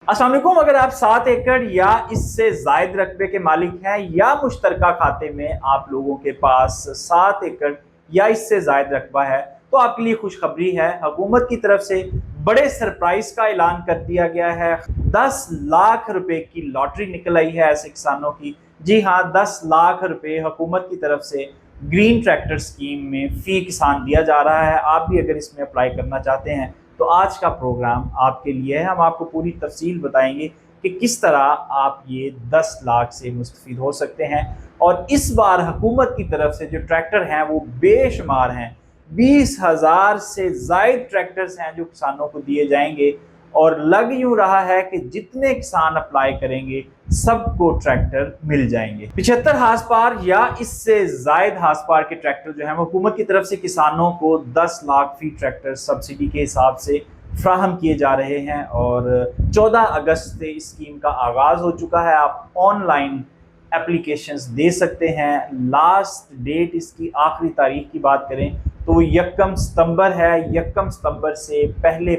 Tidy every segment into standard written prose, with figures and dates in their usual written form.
अस्सलाम वालेकुम। अगर आप 7 एकड़ या इससे जायद रकबे के मालिक हैं या मुश्तरका खाते में आप लोगों के पास 7 एकड़ या इससे जायद रकबा है तो आपके लिए खुशखबरी है। हुकूमत की तरफ से बड़े सरप्राइज का ऐलान कर दिया गया है। 10 लाख रुपए की लॉटरी निकल आई है ऐसे किसानों की। जी हाँ, 10 लाख रुपए हुकूमत की तरफ से ग्रीन ट्रैक्टर स्कीम में फी किसान दिया जा रहा है। आप भी अगर इसमें अप्लाई करना चाहते हैं तो आज का प्रोग्राम आपके लिए है। हम आपको पूरी तफसील बताएंगे कि किस तरह आप ये 10 लाख से मुस्तफीद हो सकते हैं। और इस बार हुकूमत की तरफ से जो ट्रैक्टर हैं वो बेशुमार हैं। 20,000 से जायद ट्रैक्टर्स हैं जो किसानों को दिए जाएंगे। और लग यूं रहा है कि जितने किसान अप्लाई करेंगे सबको ट्रैक्टर मिल जाएंगे। 75 हार्स पावर या इससे जायद हार्स पावर के ट्रैक्टर जो है हुकूमत की तरफ से किसानों को 10 लाख फी ट्रैक्टर सब्सिडी के हिसाब से फ्राहम किए जा रहे हैं। और 14 अगस्त से इस स्कीम का आगाज़ हो चुका है। आप ऑनलाइन एप्लीकेशंस दे सकते हैं। लास्ट डेट इसकी आखिरी तारीख की बात करें तो 1 सितंबर है। 1 सितंबर से पहले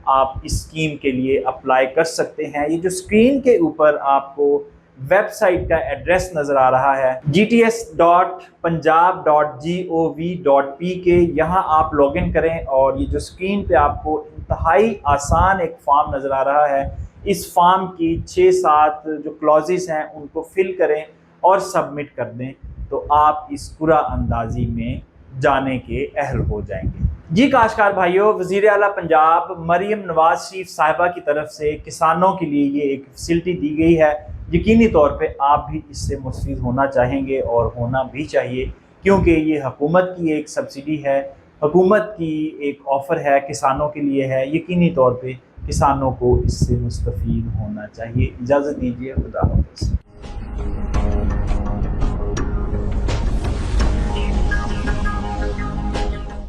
आप इस स्कीम के लिए अप्लाई कर सकते हैं। ये जो स्क्रीन के ऊपर आपको वेबसाइट का एड्रेस नज़र आ रहा है gts.punjab.gov.pk, यहाँ आप लॉगिन करें और ये जो स्क्रीन पे आपको इंतहाई आसान एक फॉर्म नज़र आ रहा है, इस फॉर्म की 6-7 जो क्लॉजेस हैं उनको फिल करें और सबमिट कर दें तो आप इस पूरा अंदाजी में जाने के अहल हो जाएंगे। जी काश्तकार भाइयों, वज़ीर आला पंजाब मरियम नवाज शरीफ साहिबा की तरफ से किसानों के लिए ये एक फैसिलिटी दी गई है। यकीनी तौर पे आप भी इससे मुस्तफ़ीद होना चाहेंगे और होना भी चाहिए, क्योंकि ये हुकूमत की एक सब्सिडी है, हुकूमत की एक ऑफ़र है, किसानों के लिए है। यकीनी तौर पे किसानों को इससे मुस्तफ़ीद होना चाहिए। इजाज़त दीजिए, खुदा हाफ़िज़।